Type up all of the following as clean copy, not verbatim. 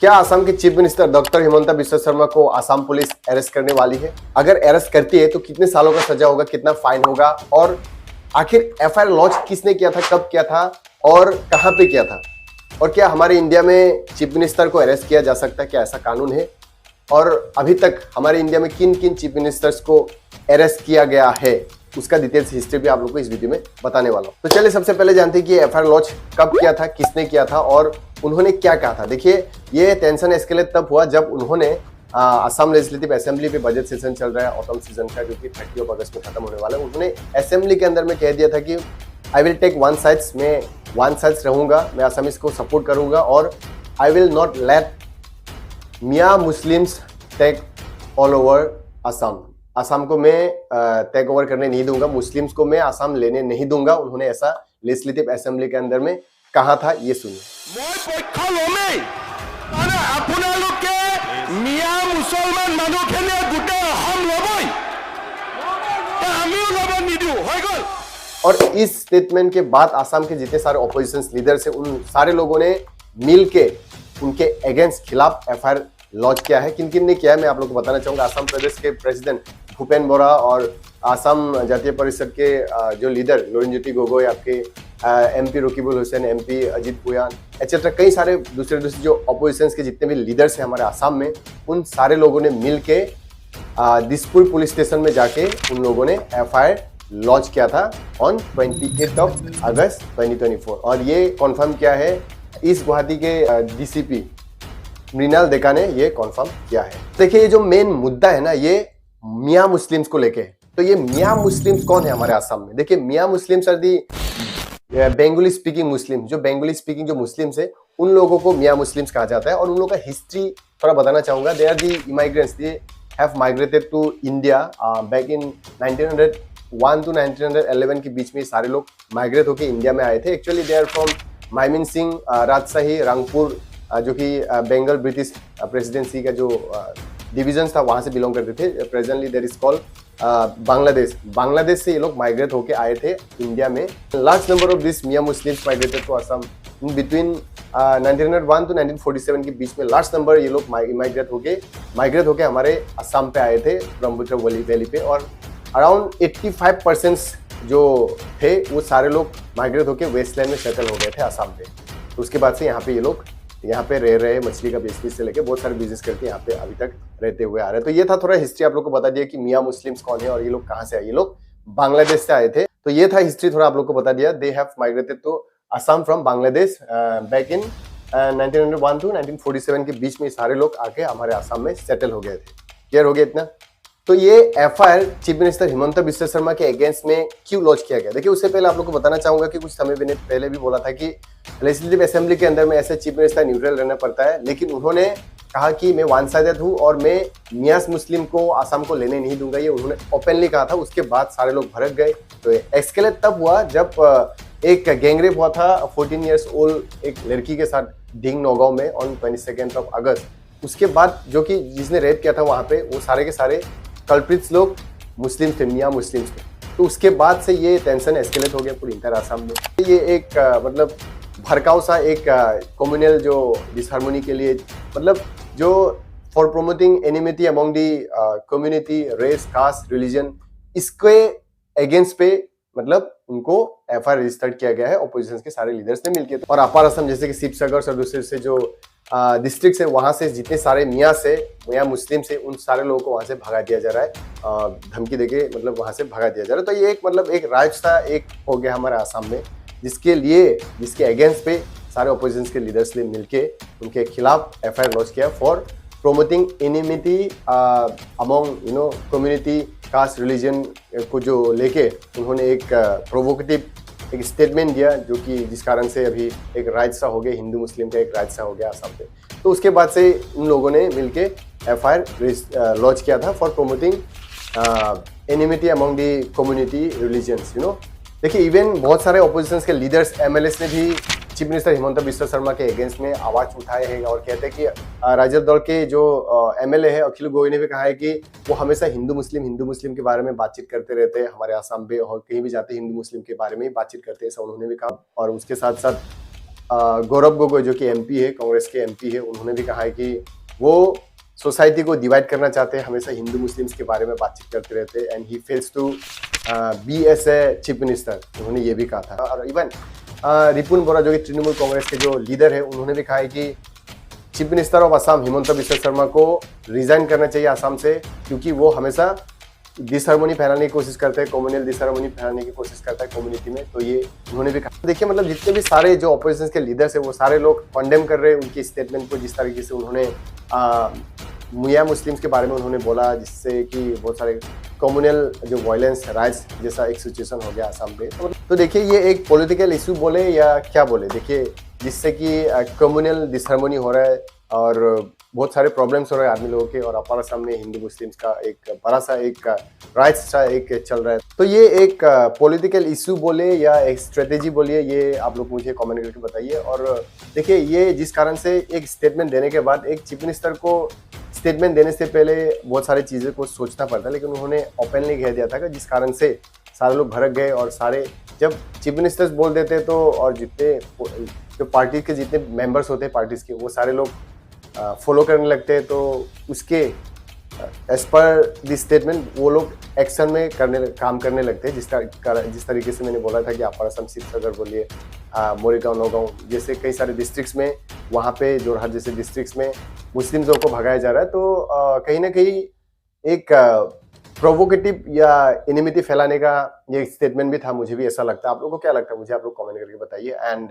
क्या असम के chief minister doctor Himanta Biswa Sharma को असम पुलिस अरेस्ट करने वाली है? अगर अरेस्ट करती है तो कितने सालों का सजा होगा, कितना फाइन होगा, और आखिर एफआईआर लॉन्च किसने किया था, कब किया था और कहां पे किया था? और क्या हमारे इंडिया में चीफ मिनिस्टर को अरेस्ट किया जा सकता है? क्या ऐसा कानून है? और अभी तक हमारे इंडिया में किन किन चीफ मिनिस्टर्स को अरेस्ट किया गया है, उसका डिटेल्स हिस्ट्री भी आप लोगों को इस वीडियो में बताने वाला हूं। तो चलिए सबसे पहले जानते हैं कि एफआईआर लॉन्च कब किया था, किसने किया था और उन्होंने क्या कहा था। देखिए, ये टेंशन एस्केलेट तब हुआ जब उन्होंने असम लेजिस्लेटिव असेंबली पे बजट सेशन चल रहा है ऑटम सीजन का, जो कि 30 अगस्त में खत्म होने वाला है। उन्होंने असेंबली के अंदर में कह दिया था कि I will take one sides, मैं वन साइड्स रहूंगा, मैं असमीज को सपोर्ट करूंगा और आई विल नॉट लेट मियाँ Muslims take all over Assam. Assam को मैं टेक ओवर करने नहीं दूंगा, मुस्लिम्स को मैं असम लेने नहीं दूंगा। उन्होंने ऐसा लेजिस्लेटिव असेंबली के अंदर में कहा था, ये सुनिए। और इस स्टेटमेंट के बाद असम के जितने सारे ऑपोजिशन लीडर्स हैं, उन सारे लोगों ने मिलके उनके अगेंस्ट खिलाफ एफआईआर लॉन्च किया है। किन किन ने किया है मैं आप लोगों को बताना चाहूंगा। असम प्रदेश के प्रेसिडेंट भूपेन बोरा और असम जातीय परिषद के जो लीडर लुरिनज्योति गोगोई, आपके MP Rakibul Hussain, MP Ajit Puyan etcetera, कई सारे दूसरे जो ऑपोजिशन के जितने भी लीडर्स हैं हमारे असम में, उन सारे लोगों ने मिल के दिसपुर पुलिस स्टेशन में जाके उन लोगों ने एफआईआर लॉन्च किया था ऑन 28 अगस्त 2024। और ये कॉन्फर्म किया है ईस्ट गुवाहाटी के डीसीपी मृणाल देका ने ये कॉन्फर्म किया है। देखिए, ये जो मेन मुद्दा है ना, ये मियाँ मुस्लिम्स को लेके। तो ये मियाँ मुस्लिम्स कौन है हमारे असम में? देखिए, मियाँ Muslims are the Bengali speaking Muslim. जो बेंगोली स्पीकिंग जो मुस्लिम्स है, उन लोगों को मियाँ मुस्लिम्स कहा जाता है। और उन लोगों का हिस्ट्री थोड़ा बताना चाहूंगा। They are the immigrants, they have migrated to India back in 1901 to 1911 के बीच में सारे लोग माइग्रेट होकर इंडिया में आए थे। Actually they are from Mymensingh, Rajshahi, Rangpur, जो कि बंगाल ब्रिटिश प्रेसिडेंसी का जो डिवीजन था, वहां से बिलोंग करते थे। Presently there is called Bangladesh से ये लोग माइग्रेट होके आए थे इंडिया में। लार्ज नंबर ऑफ दिस मियाँ Muslims migrated to Assam in between 1901 to 1947 के बीच में। लार्ज नंबर ये लोग माइग्रेट होके हमारे असम पे आए थे, ब्रह्मपुत्र वैली पे। और अराउंड 85% जो थे वो सारे लोग माइग्रेट होके वेस्टलैंड में सेटल हो गए थे असम पे। तो उसके बाद से यहाँ पे ये लोग यहाँ पे रह रहे, मछली का बिजनेस से लेके बहुत सारे बिजनेस करके यहाँ पे अभी तक रहते हुए आ रहे हैं। तो ये था थोड़ा हिस्ट्री, आप लोग को बता दिया कि मियाँ मुस्लिम्स कौन है और ये लोग कहाँ से आए। ये लोग बांग्लादेश से आए थे। तो ये था हिस्ट्री, थोड़ा आप लोग को बता दिया। They have migrated to Assam from Bangladesh back in 1901 to 1947 के बीच में सारे लोग आके हमारे असम में सेटल हो गए थे। क्लियर हो गया इतना? तो ये FIR chief minister Himanta Biswa Sarma के अगेंस्ट में क्यों लॉन्च किया गया? देखिए, उससे पहले आप लोग को बताना चाहूंगा कि कुछ समय पहले भी बोला था कि लेजिस्लेटिव असेंबली के अंदर में ऐसे चीफ मिनिस्टर न्यूट्रल रहना पड़ता है। लेकिन उन्होंने कहा कि मैं वन साइडेड हूँ और मैं मियाँ मुस्लिम को असम को लेने नहीं दूंगा, ये उन्होंने ओपनली कहा था। उसके बाद सारे लोग भड़क गए। तो एक्सकेलेट तब हुआ जब एक गैंगरेप हुआ था 14 ईयर्स ओल्ड एक लड़की के साथ ढिंग नौगांव में ऑन 22 अगस्त। उसके बाद जो कि जिसने रेप किया था वहां पे, वो सारे के सारे कल्प्रिट्स लोग मुस्लिम थे, मियाँ मुस्लिम्स थे। तो उसके बाद से ये टेंशन एस्केलेट हो गया पूरी इंटर असम में। ये एक मतलब भड़काऊ सा एक कम्युनल जो डिसहार्मोनी के लिए, मतलब जो for promoting enmity among the community, race, caste, religion, इसके अगेंस्ट पे मतलब उनको एफआईआर रजिस्टर्ड किया गया है ऑपोजिशन के सारे लीडर्स ने मिलकर। और अपर असम जैसे कि शिवसागर और दूसरे से जो डिस्ट्रिक्ट है, वहां से जितने सारे मियाँ मुस्लिम से, उन सारे लोगों को वहां से भगा दिया जा रहा है, धमकी देके मतलब वहां से भगा दिया जा रहा है। तो ये एक मतलब एक राजसा एक हो गया हमारे असम में, जिसके अगेंस्ट पे सारे ऑपोजिशन के लीडर्स ने मिलके उनके खिलाफ एफआईआर लॉन्च किया for promoting enmity among community, caste, religion को जो लेके उन्होंने एक प्रोवोकेटिव एक स्टेटमेंट दिया, जो कि जिस कारण से अभी एक राजसा हो गया, हिंदू मुस्लिम का एक राजसा हो गया असम पे। तो उसके बाद से उन लोगों ने मिलके एफआईआर लॉन्च किया था for promoting enmity among the community, religions. देखिए, इवन बहुत सारे ऑपोजिशन के लीडर्स, एमएलएस ने भी चीफ मिनिस्टर हिमंता बिस्वा शर्मा के अगेंस्ट में आवाज उठाए हैं और कहते हैं कि राजद दल के जो एमएलए है अखिल गोई ने भी कहा है कि वो हमेशा हिंदू मुस्लिम के बारे में बातचीत करते रहते हैं हमारे असम में, और कहीं भी जाते हिंदू मुस्लिम के बारे में ही बातचीत करते हैं, ऐसा उन्होंने भी कहा। और उसके साथ साथ गौरव गोगोई जो कि एमपी है, कांग्रेस के एमपी है, उन्होंने भी कहा है कि वो सोसाइटी को डिवाइड करना चाहते हैं, हमेशा हिंदू मुस्लिम्स के बारे में बातचीत करते रहते हैं and he fails to be as a chief minister, उन्होंने ये भी कहा था। और इवन रिपुन बोरा जो कि तृणमूल कांग्रेस के जो लीडर है, उन्होंने भी कहा है कि chief minister of Assam Himanta Biswa Sharma को रिजाइन करना चाहिए असम से, क्योंकि वो हमेशा डिसहार्मोनी फैलाने की कोशिश करते हैं, कम्युनल डिसहार्मोनी फैलाने की कोशिश करता है कम्युनिटी में। तो ये उन्होंने भी कहा। देखिए मतलब जितने भी सारे जो अपोजिशन के लीडर्स है वो सारे लोग कंडेम कर रहे हैं उनकी स्टेटमेंट को, जिस तरीके से उन्होंने मियाँ मुस्लिम्स के बारे में उन्होंने बोला, जिससे कि बहुत सारे कम्युनल जो वायलेंस राइट्स जैसा एक सिचुएशन हो गया असम पे। तो देखिए ये एक पॉलिटिकल इशू बोले या क्या बोले, देखिए जिससे कि कम्युनल डिसहार्मोनी हो रहा है और बहुत सारे प्रॉब्लम्स हो रहे हैं आदमी लोगों के, और अपार असम में हिंदू मुस्लिम्स का एक बड़ा सा एक राइट्स का एक चल रहा है। तो ये एक पॉलिटिकल इशू बोले या एक स्ट्रेटेजी बोलिए, ये आप लोग मुझे कमेंट करके बताइए। और देखिए ये जिस कारण से एक स्टेटमेंट देने के बाद एक चीफ मिनिस्टर को स्टेटमेंट देने से पहले बहुत सारी चीज़ें को सोचना पड़ता है, लेकिन उन्होंने ओपनली कह दिया था कि जिस कारण से सारे लोग भड़क गए। और सारे जब चीफ मिनिस्टर्स बोल देते तो और जितने जो पार्टी के जितने मेंबर्स होते हैं पार्टीज के, वो सारे लोग फॉलो करने लगते हैं। तो उसके एज पर दिस स्टेटमेंट वो लोग एक्शन में काम करने लगते हैं, जिस तरीके से मैंने बोला था कि अपर असम, शिवसागर बोलिए, मोरीगांव, नौगांव जैसे कई सारे डिस्ट्रिक्ट्स में, वहाँ पे जोरहाट जैसे डिस्ट्रिक्ट्स में मुस्लिम्सों को भगाया जा रहा है। तो कहीं ना कहीं एक प्रोवोकेटिव या एनिमिटी फैलाने का ये स्टेटमेंट भी था, मुझे भी ऐसा लगता है। आप लोगों को क्या लगता है मुझे आप लोग कमेंट करके बताइए। एंड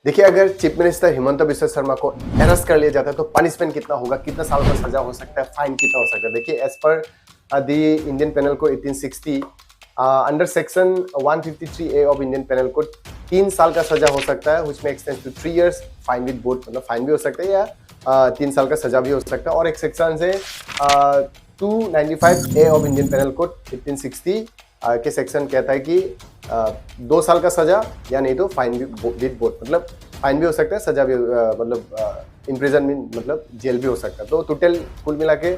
देखिए अगर चीफ मिनिस्टर हिमंता बिस्वा शर्मा को अरेस्ट कर लिया जाता है तो पनिशमेंट कितना होगा, कितना साल का सजा हो सकता है, फाइन कितना हो सकता है। देखिए as per the Indian penal code 1860 under section 153A of Indian penal code 3 साल का सजा हो सकता है, which may extend to 3 years, fine with both, मतलब फाइन भी हो सकता है या 3 साल का सजा भी हो सकता है। और एक सेक्शन से 295A of Indian penal code 1860 के सेक्शन कहता है कि 2 साल का सजा या नहीं तो फाइन भी विद बोथ, मतलब फाइन भी हो सकता है, सजा भी मतलब इम्प्रिजनमेंट मतलब जेल भी हो सकता है। तो टोटल कुल मिला के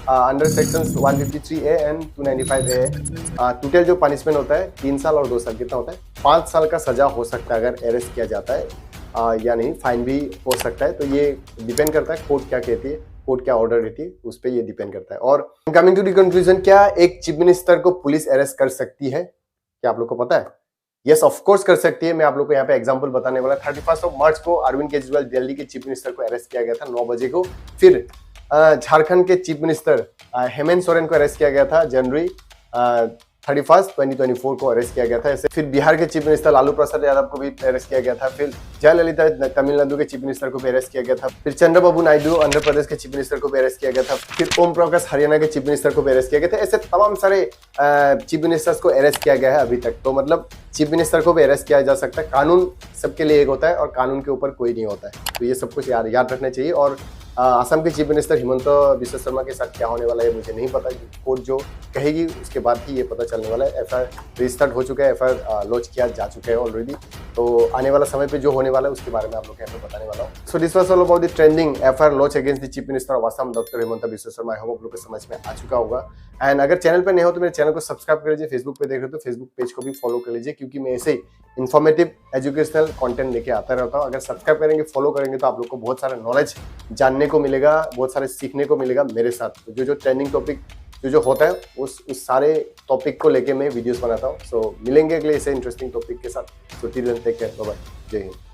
under section 153A and 295A total जो पनिशमेंट होता है 3 साल और 2 साल, कितना होता है 5 साल का सजा हो सकता है अगर अरेस्ट किया जाता है या नहीं, फाइन भी हो सकता है। तो ये डिपेंड करता है कोर्ट क्या कहती है, कोर्ट क्या ऑर्डर देती है, उस पर ये डिपेंड करता है। और कमिंग टू द कंक्लूजन, क्या एक चीफ मिनिस्टर को पुलिस अरेस्ट कर सकती है, क्या आप लोग को पता है? यस ऑफ कोर्स कर सकती है। मैं आप लोग को यहाँ पे एग्जांपल बताने वाला। 31 मार्च को अरविंद केजरीवाल दिल्ली के चीफ मिनिस्टर को अरेस्ट किया गया था 9 बजे को। फिर झारखंड के चीफ मिनिस्टर हेमंत सोरेन को अरेस्ट किया गया था जनवरी 31, 2024 को अरेस्ट किया गया था। ऐसे फिर बिहार के चीफ मिनिस्टर लालू प्रसाद यादव को भी अरेस्ट किया गया था। फिर जयललिता तमिलनाडु के चीफ मिनिस्टर को भी अरेस्ट किया गया था। फिर चंद्रबाबू नायडू आंध्र प्रदेश के चीफ मिनिस्टर को भी अरेस्ट किया गया था। फिर ओम प्रकाश हरियाणा के चीफ मिनिस्टर को भी अरेस्ट किया गया था। ऐसे तमाम सारे चीफ मिनिस्टर्स को अरेस्ट किया गया है अभी तक। तो मतलब चीफ मिनिस्टर को भी अरेस्ट किया जा सकता है। कानून सबके लिए एक होता है और कानून के ऊपर कोई नहीं होता है। तो ये सब कुछ याद रखना चाहिए। और असम के चीफ मिनिस्टर हिमंता बिस्वा शर्मा के साथ क्या होने वाला है मुझे नहीं पता। कोर्ट जो कहेगी उसके बाद ही ये पता चलने वाला है। एफआईआर रजिस्टर्ड हो चुका है, एफआईआर लॉन्च किया जा चुका है ऑलरेडी। तो आने वाला समय पे जो होने वाला है उसके बारे में आप लोग यहाँ पे बताने वाला हूँ। So this was all about the trending FIR launch against the chief minister of Assam doctor Himanta Biswa Sharma. I hope आप लोग को समझ में आ चुका होगा। एंड अगर चैनल पर नहीं हो तो मेरे चैनल को सब्सक्राइब कर लीजिए। फेसबुक पे देख रहे हो तो फेसबुक पेज को भी फॉलो कर लीजिए, क्योंकि मैं ऐसे इन्फॉर्मेटिव एजुकेशनल कंटेंट लेके आता रहता हूँ। अगर सब्सक्राइब करेंगे, फॉलो करेंगे तो आप लोग को बहुत सारा नॉलेज जानने को मिलेगा, बहुत सारे सीखने को मिलेगा मेरे साथ। जो ट्रेंडिंग टॉपिक जो होता है उस सारे टॉपिक को लेके मैं वीडियोस बनाता हूँ। सो मिलेंगे अगले ऐसे इंटरेस्टिंग टॉपिक के साथ। So till then take care, bye bye, जय हिंद।